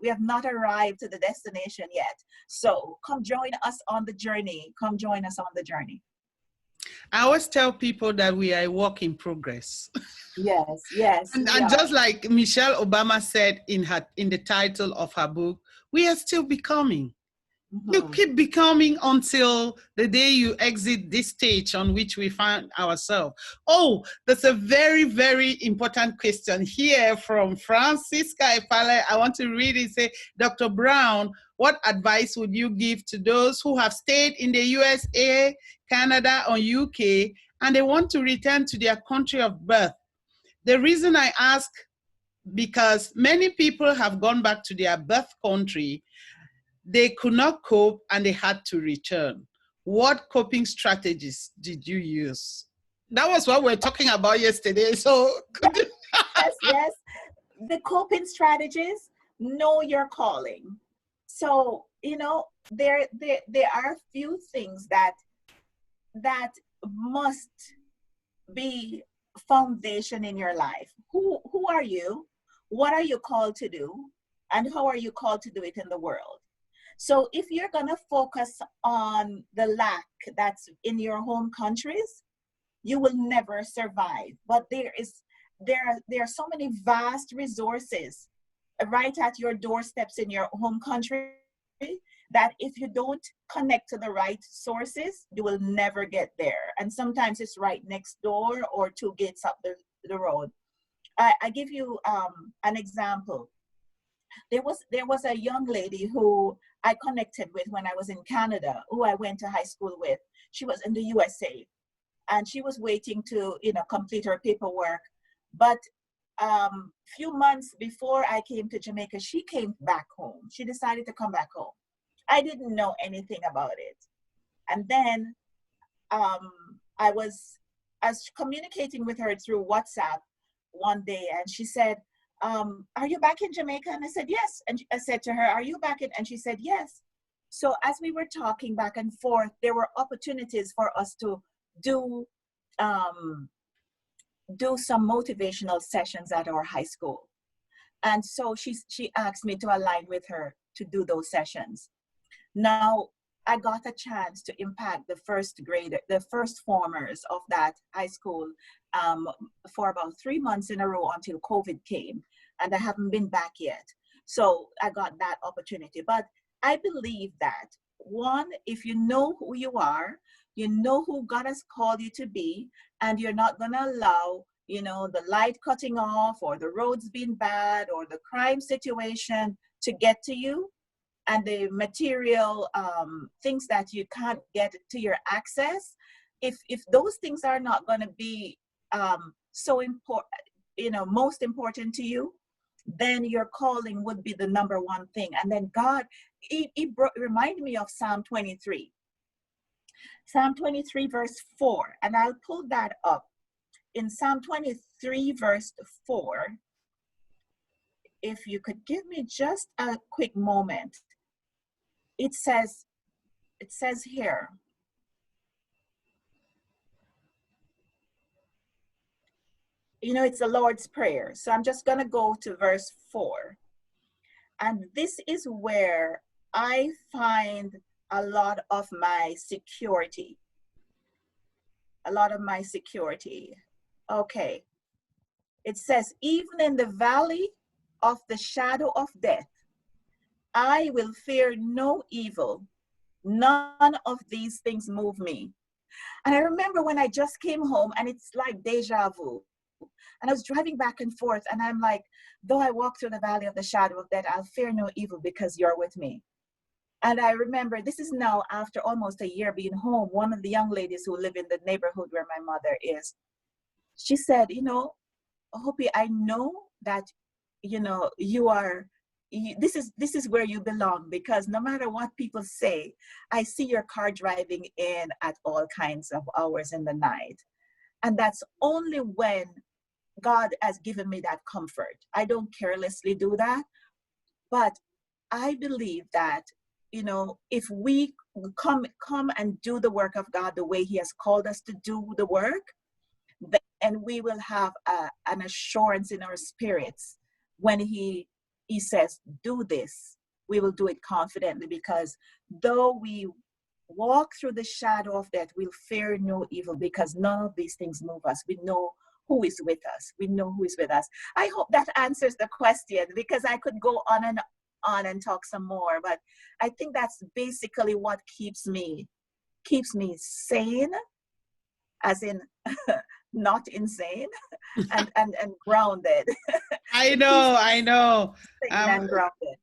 have not arrived to the destination yet. So come join us on the journey. Come join us on the journey. I always tell people that we are a work in progress. Yes, yes, we And are. just like Michelle Obama said in the title of her book, we are still becoming. You Mm-hmm. keep becoming until the day you exit this stage on which we find ourselves. Oh, that's a very, very important question here from Francisca Epale. I want to read it. Say, Dr. Brown, what advice would you give to those who have stayed in the USA, Canada, or UK, and they want to return to their country of birth? The reason I ask, because many people have gone back to their birth country, they could not cope and they had to return. What coping strategies did you use? That was what we were talking about yesterday. So could you? Yes, yes. The coping strategies, know your calling. So, there are a few things that must be foundation in your life. Who are you? What are you called to do? And how are you called to do it in the world? So if you're going to focus on the lack that's in your home countries, you will never survive. But there are so many vast resources right at your doorsteps in your home country that if you don't connect to the right sources, you will never get there. And sometimes it's right next door or two gates up the road. I give you an example. There was a young lady who I connected with when I was in Canada, who I went to high school with. She was in the USA, and she was waiting to complete her paperwork. But few months before I came to Jamaica, she came back home. She decided to come back home. I didn't know anything about it. And then I was communicating with her through WhatsApp one day, and she said, are you back in Jamaica? And I said, yes. And I said to her, are you back in? And she said, yes. So as we were talking back and forth, there were opportunities for us to do some motivational sessions at our high school. And so she asked me to align with her to do those sessions. Now, I got a chance to impact the first formers of that high school for about 3 months in a row until COVID came, and I haven't been back yet. So I got that opportunity. But I believe that, one, if you know who you are, you know who God has called you to be, and you're not going to allow, the light cutting off or the roads being bad or the crime situation to get to you, and the material things that you can't get to your access. If those things are not going to be so important, most important to you, then your calling would be the number one thing. And then God, he reminded me of Psalm 23. Psalm 23 verse 4, and I'll pull that up. In Psalm 23 verse 4, if you could give me just a quick moment. It says here, it's the Lord's Prayer. So I'm just going to go to verse 4. And this is where I find a lot of my security. Okay. It says, even in the valley of the shadow of death, I will fear no evil. None of these things move me. And I remember when I just came home, and it's like deja vu. And I was driving back and forth, and I'm like, though I walk through the valley of the shadow of death, I'll fear no evil because you're with me. And I remember, this is now after almost a year being home, one of the young ladies who live in the neighborhood where my mother is, she said, Hopi, I know that, you are this is where you belong, because no matter what people say, I see your car driving in at all kinds of hours in the night. And that's only when God has given me that comfort. I don't carelessly do that, but I believe that, you know, if we come and do the work of God the way he has called us to do the work, then we will have an assurance in our spirits when he says, do this. We will do it confidently, because though we walk through the shadow of death, we'll fear no evil, because none of these things move us. We know who is with us. We know who is with us. I hope that answers the question, because I could go on and talk some more, but I think that's basically what keeps me sane, as in not insane, and grounded. I know, I know. Sane and grounded.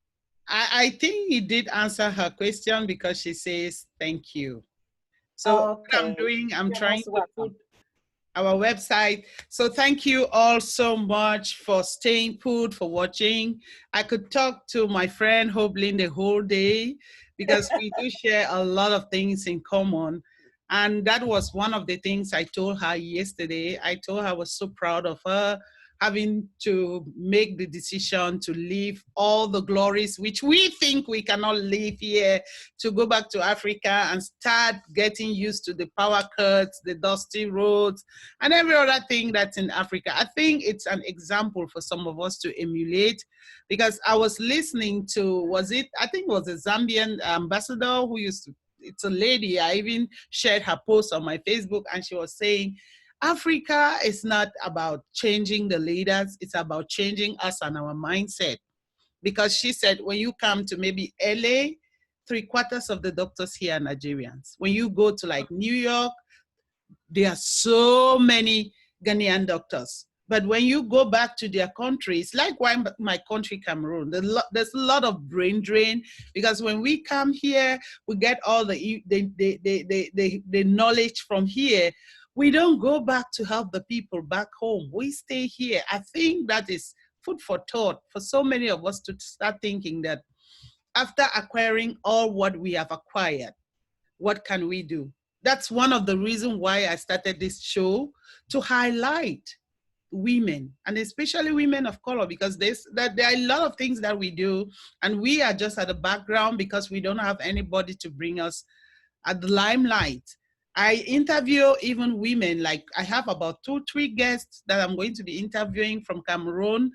I think you did answer her question, because she says thank you. So Okay. what I'm doing, I'm You're trying most to put our website. So thank you all so much for staying put, for watching. I could talk to my friend Hopelyn the whole day, because we do share a lot of things in common. And that was one of the things I told her yesterday. I told her I was so proud of her having to make the decision to leave all the glories which we think we cannot leave here, to go back to Africa and start getting used to the power cuts, the dusty roads, and every other thing that's in Africa. I think it's an example for some of us to emulate, because I was listening to, I think it was a Zambian ambassador who used to, it's a lady, I even shared her post on my Facebook, and she was saying, Africa is not about changing the leaders, it's about changing us and our mindset. Because she said, when you come to maybe LA, 3/4 of the doctors here are Nigerians. When you go to like New York, there are so many Ghanaian doctors. But when you go back to their countries, like my country, Cameroon, there's a lot of brain drain, because when we come here, we get all the knowledge from here. We don't go back to help the people back home. We stay here. I think that is food for thought for so many of us to start thinking that after acquiring all what we have acquired, what can we do? That's one of the reasons why I started this show, to highlight women, and especially women of color, because there are a lot of things that we do, and we are just at the background because we don't have anybody to bring us at the limelight. I interview even women, like I have about 2-3 guests that I'm going to be interviewing from Cameroon,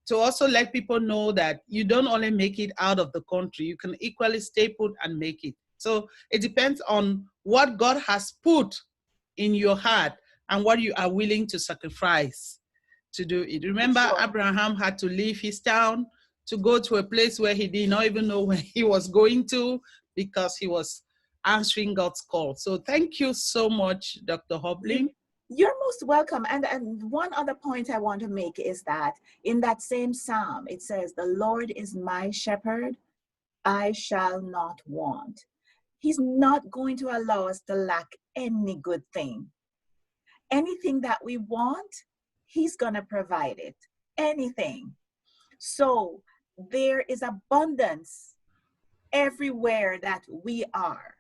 to also let people know that you don't only make it out of the country, you can equally stay put and make it. So it depends on what God has put in your heart and what you are willing to sacrifice to do it. Remember, sure, Abraham had to leave his town to go to a place where he did not even know where he was going to, because he was answering God's call. So thank you so much, Dr. Hopelyn. You're most welcome. And one other point I want to make is that in that same psalm, it says, the Lord is my shepherd, I shall not want. He's not going to allow us to lack any good thing. Anything that we want, he's going to provide it. Anything. So there is abundance everywhere that we are.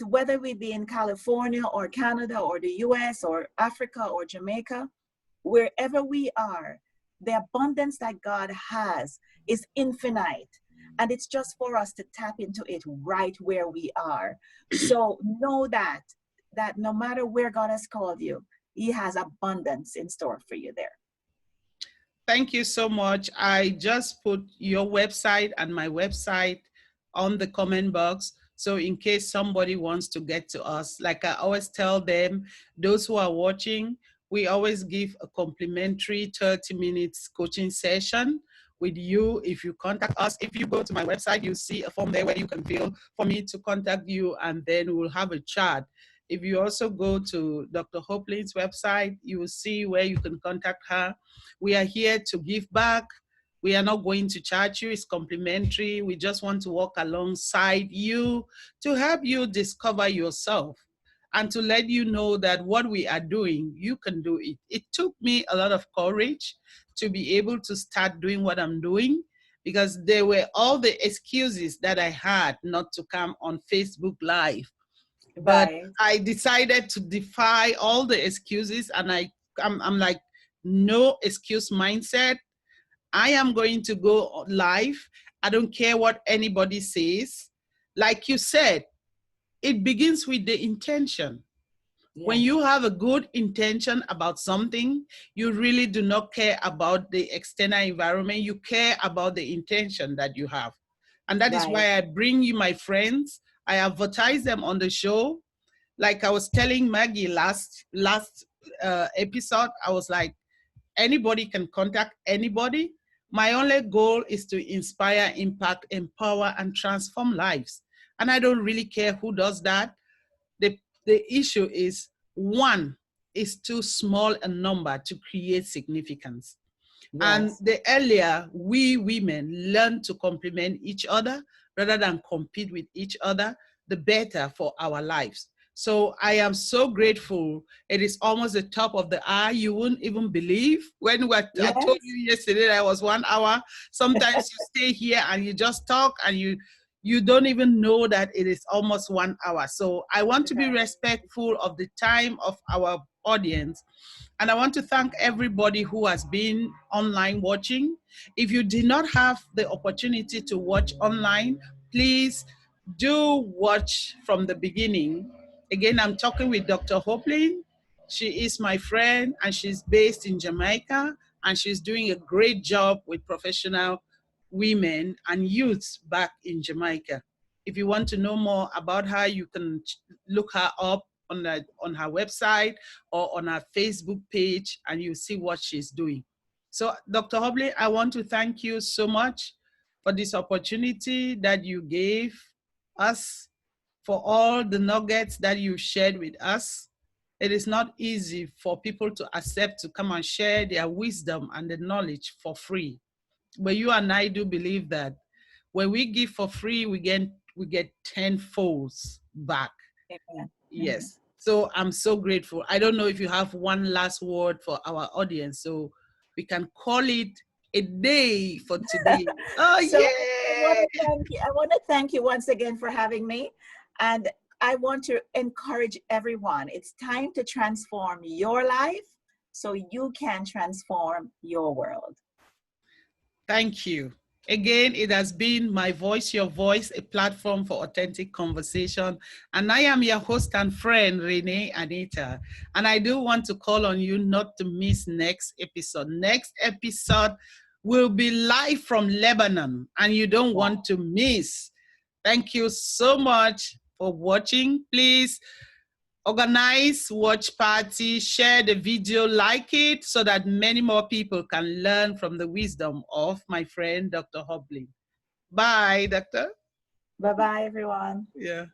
Whether we be in California or Canada or the US or Africa or Jamaica, wherever we are, the abundance that God has is infinite. And it's just for us to tap into it right where we are. So know that no matter where God has called you, he has abundance in store for you there. Thank you so much. I just put your website and my website on the comment box. So in case somebody wants to get to us, like I always tell them, those who are watching, we always give a complimentary 30 minutes coaching session with you. If you contact us, if you go to my website, you see a form there where you can fill for me to contact you, and then we'll have a chat. If you also go to Dr. Hopelyn's website, you will see where you can contact her. We are here to give back. We are not going to charge you. It's complimentary. We just want to walk alongside you to help you discover yourself and to let you know that what we are doing, you can do it. It took me a lot of courage to be able to start doing what I'm doing. because they were all the excuses that I had not to come on Facebook Live. But Right. I decided to defy all the excuses, and I'm like, no excuse mindset. I am going to go live. I don't care what anybody says. Like you said, it begins with the intention. When Yes. you have a good intention about something, you really do not care about the external environment. You care about the intention that you have. And that is Right. why I bring you my friends. I advertise them on the show. Like I was telling Maggie last episode, I was like, anybody can contact anybody. My only goal is to inspire, impact, empower, and transform lives. And I don't really care who does that. The issue is, one is too small a number to create significance. And Yes. the earlier we women learn to complement each other rather than compete with each other, the better for our lives. So I am so grateful. It is almost the top of the hour. You wouldn't even believe I told Yes. you yesterday that it was 1 hour. Sometimes you stay here and you just talk and you don't even know that it is almost 1 hour. So I want to be Right. respectful of the time of our audience. And I want to thank everybody who has been online watching. If you did not have the opportunity to watch online, please do watch from the beginning. Again, I'm talking with Dr. Hopelyn. She is my friend and she's based in Jamaica, and she's doing a great job with professional women and youths back in Jamaica. If you want to know more about her, you can look her up on her website or on her Facebook page, and you see what she's doing. So, Dr. Hopelyn, I want to thank you so much for this opportunity that you gave us, for all the nuggets that you shared with us. It is not easy for people to accept to come and share their wisdom and the knowledge for free. But you and I do believe that when we give for free, we get tenfold back. Amen. Mhm. Yes. So I'm so grateful. I don't know if you have one last word for our audience, so we can call it a day for today. Oh, So I want yeah. to thank you. I want to thank you once again for having me. And I want to encourage everyone. It's time to transform your life so you can transform your world. Thank you. Again, it has been My Voice, Your Voice, a platform for authentic conversation. And I am your host and friend, Renee Anita. And I do want to call on you not to miss next episode. Next episode will be live from Lebanon, and you don't want to miss. Thank you so much for watching. Please organize watch party, share the video, like it, so that many more people can learn from the wisdom of my friend, Dr. Hopelyn. Bye, Doctor. Bye-bye, everyone. Yeah.